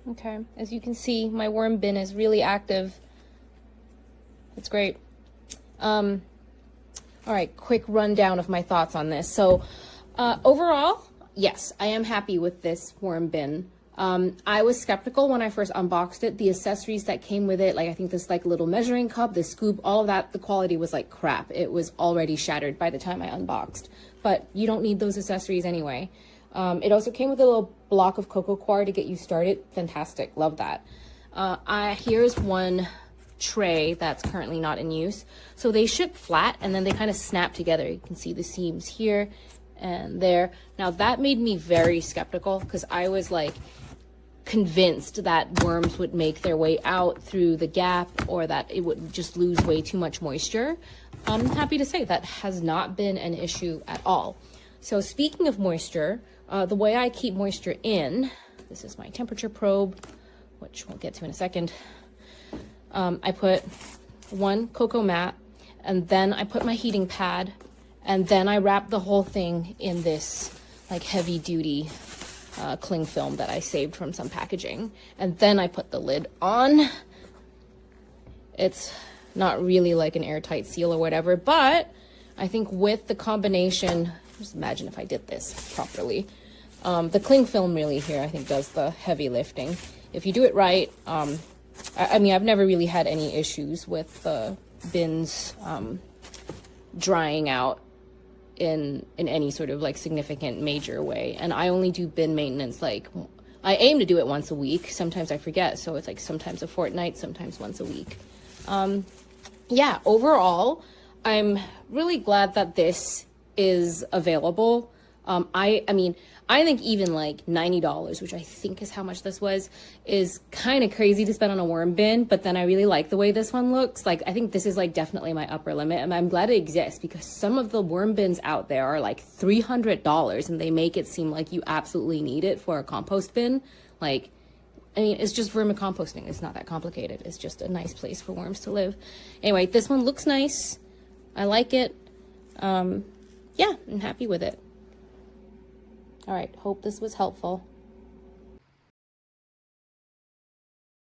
Okay, as you can see, my worm bin is really active. It's great. All right, quick rundown of my thoughts on this. So overall, yes, I am happy with this worm bin. I was skeptical when I first unboxed it. The accessories that came with it, like I think this like little measuring cup, the scoop, all of that, the quality was like crap. It was already shattered by the time I unboxed, but you don't need those accessories anyway. It also came with a little block of cocoa coir to get you started. Fantastic, love that. Here's one tray that's currently not in use. So they ship flat and then they kind of snap together. You can see the seams here and there. Now that made me very skeptical because I was like convinced that worms would make their way out through the gap or that it would just lose way too much moisture. I'm happy to say that has not been an issue at all. So speaking of moisture, the way I keep moisture in, this is my temperature probe, which we'll get to in a second. I put one cocoa mat and then I put my heating pad and then I wrap the whole thing in this like heavy duty cling film that I saved from some packaging. And then I put the lid on. It's not really like an airtight seal or whatever, but I think with the combination, just imagine if I did this properly. The cling film really here, I think does the heavy lifting. If you do it right, I mean, I've never really had any issues with the bins drying out in any sort of like significant major way. And I only do bin maintenance, like I aim to do it once a week. Sometimes I forget, so it's like sometimes a fortnight, sometimes once a week. Yeah, overall, I'm really glad that this is available. I mean, I think even like $90, which I think is how much this was, is kind of crazy to spend on a worm bin, but then I really like the way this one looks. Like, I think this is like definitely my upper limit, and I'm glad it exists because some of the worm bins out there are like $300 and they make it seem like you absolutely need it for a compost bin. Like, I mean, it's just vermicomposting. It's not that complicated. It's just a nice place for worms to live. Anyway, this one looks nice. I like it. Yeah, I'm happy with it. All right, hope this was helpful.